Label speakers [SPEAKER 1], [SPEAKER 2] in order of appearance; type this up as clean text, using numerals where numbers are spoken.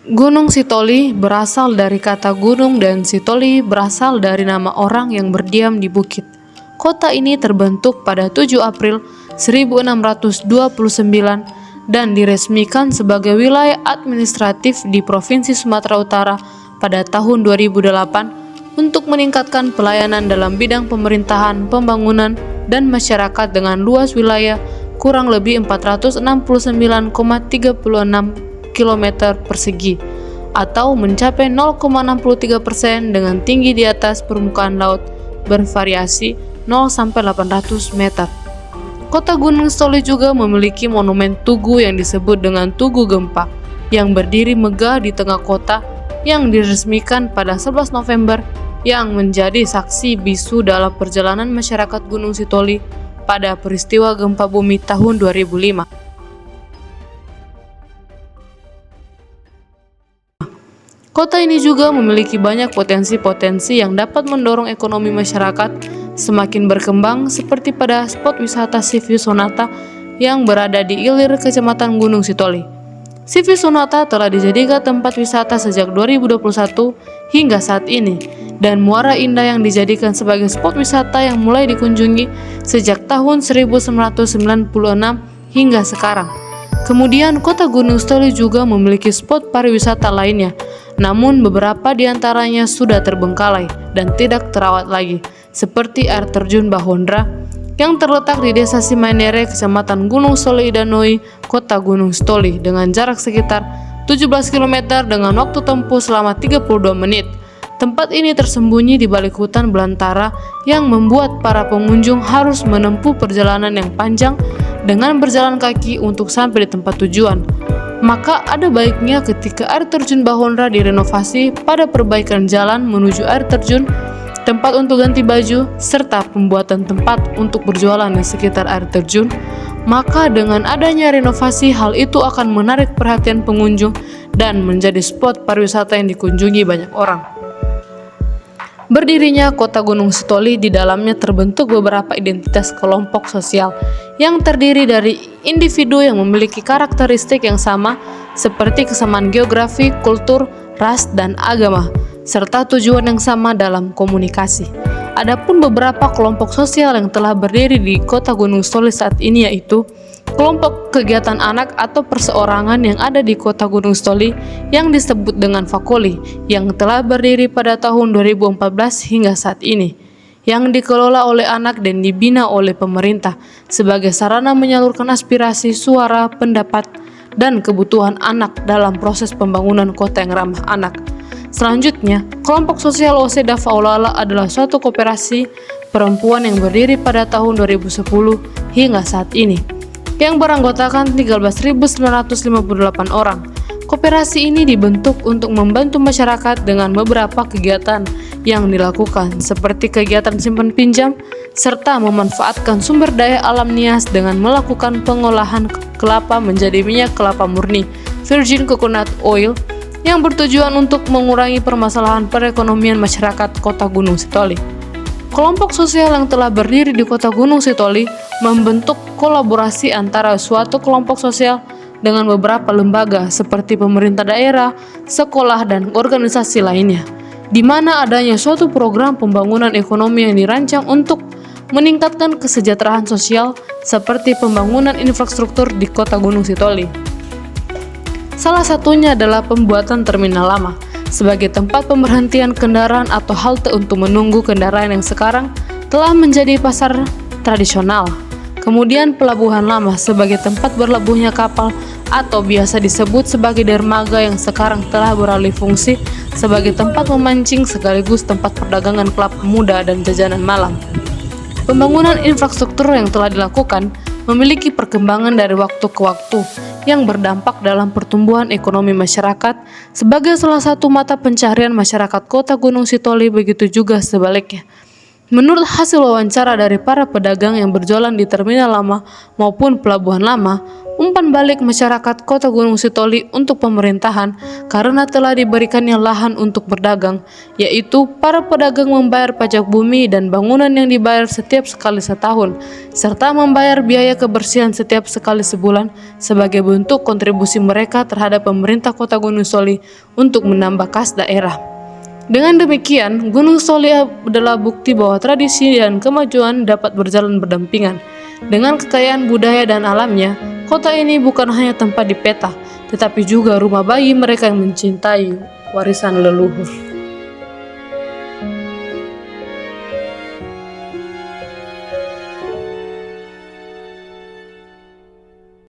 [SPEAKER 1] Gunung Sitoli berasal dari kata gunung dan Sitoli berasal dari nama orang yang berdiam di bukit. Kota ini terbentuk pada 7 April 1629 dan diresmikan sebagai wilayah administratif di Provinsi Sumatera Utara pada tahun 2008 untuk meningkatkan pelayanan dalam bidang pemerintahan, pembangunan, dan masyarakat dengan luas wilayah kurang lebih 469,36 km persegi atau mencapai 0,63% dengan tinggi di atas permukaan laut bervariasi 0-800 meter. Kota Gunung Sitoli juga memiliki monumen tugu yang disebut dengan Tugu Gempa yang berdiri megah di tengah kota yang diresmikan pada 11 November yang menjadi saksi bisu dalam perjalanan masyarakat Gunung Sitoli pada peristiwa gempa bumi tahun 2005. Kota ini juga memiliki banyak potensi-potensi yang dapat mendorong ekonomi masyarakat semakin berkembang seperti pada spot wisata Sivi Sonata yang berada di Ilir, Kecamatan Gunung Sitoli. Sivi Sonata telah dijadikan tempat wisata sejak 2021 hingga saat ini, dan Muara Indah yang dijadikan sebagai spot wisata yang mulai dikunjungi sejak tahun 1996 hingga sekarang. Kemudian Kota Gunung Sitoli juga memiliki spot pariwisata lainnya, namun beberapa di antaranya sudah terbengkalai dan tidak terawat lagi, seperti air terjun Bahondra yang terletak di Desa Simanere, Kecamatan Gunung Sitoli Idanoi, Kota Gunung Sitoli dengan jarak sekitar 17 km dengan waktu tempuh selama 32 menit. Tempat ini tersembunyi di balik hutan belantara yang membuat para pengunjung harus menempuh perjalanan yang panjang dengan berjalan kaki untuk sampai di tempat tujuan. Maka ada baiknya ketika air terjun Bahondra direnovasi pada perbaikan jalan menuju air terjun, tempat untuk ganti baju, serta pembuatan tempat untuk berjualan di sekitar air terjun, maka dengan adanya renovasi hal itu akan menarik perhatian pengunjung dan menjadi spot pariwisata yang dikunjungi banyak orang. Berdirinya Kota Gunung Sitoli, di dalamnya terbentuk beberapa identitas kelompok sosial yang terdiri dari individu yang memiliki karakteristik yang sama seperti kesamaan geografi, kultur, ras, dan agama, serta tujuan yang sama dalam komunikasi. Adapun beberapa kelompok sosial yang telah berdiri di Kota Gunung Sitoli saat ini yaitu kelompok kegiatan anak atau perseorangan yang ada di Kota Gunung Sitoli yang disebut dengan Fakoli yang telah berdiri pada tahun 2014 hingga saat ini, yang dikelola oleh anak dan dibina oleh pemerintah sebagai sarana menyalurkan aspirasi, suara, pendapat, dan kebutuhan anak dalam proses pembangunan kota yang ramah anak. Selanjutnya, kelompok sosial Oseda Faulala adalah suatu koperasi perempuan yang berdiri pada tahun 2010 hingga saat ini, yang beranggotakan 13.958 orang. Koperasi ini dibentuk untuk membantu masyarakat dengan beberapa kegiatan yang dilakukan, seperti kegiatan simpan pinjam, serta memanfaatkan sumber daya alam Nias dengan melakukan pengolahan kelapa menjadi minyak kelapa murni, virgin coconut oil, yang bertujuan untuk mengurangi permasalahan perekonomian masyarakat Kota Gunung Sitoli. Kelompok sosial yang telah berdiri di Kota Gunung Sitoli membentuk kolaborasi antara suatu kelompok sosial dengan beberapa lembaga seperti pemerintah daerah, sekolah, dan organisasi lainnya, di mana adanya suatu program pembangunan ekonomi yang dirancang untuk meningkatkan kesejahteraan sosial seperti pembangunan infrastruktur di Kota Gunung Sitoli. Salah satunya adalah pembuatan terminal lama sebagai tempat pemberhentian kendaraan atau halte untuk menunggu kendaraan yang sekarang telah menjadi pasar tradisional. Kemudian pelabuhan lama sebagai tempat berlabuhnya kapal atau biasa disebut sebagai dermaga yang sekarang telah beralih fungsi sebagai tempat memancing sekaligus tempat perdagangan kelapa muda dan jajanan malam. Pembangunan infrastruktur yang telah dilakukan memiliki perkembangan dari waktu ke waktu yang berdampak dalam pertumbuhan ekonomi masyarakat sebagai salah satu mata pencaharian masyarakat Kota Gunung Sitoli, begitu juga sebaliknya. Menurut hasil wawancara dari para pedagang yang berjualan di terminal lama maupun pelabuhan lama, umpan balik masyarakat kota Gunung Sitoli untuk pemerintahan karena telah diberikannya lahan untuk berdagang, yaitu para pedagang membayar pajak bumi dan bangunan yang dibayar setiap sekali setahun, serta membayar biaya kebersihan setiap sekali sebulan sebagai bentuk kontribusi mereka terhadap pemerintah kota Gunung Sitoli untuk menambah kas daerah. Dengan demikian, Gunung Sitoli adalah bukti bahwa tradisi dan kemajuan dapat berjalan berdampingan. Dengan kekayaan budaya dan alamnya, kota ini bukan hanya tempat di peta, tetapi juga rumah bagi mereka yang mencintai warisan leluhur.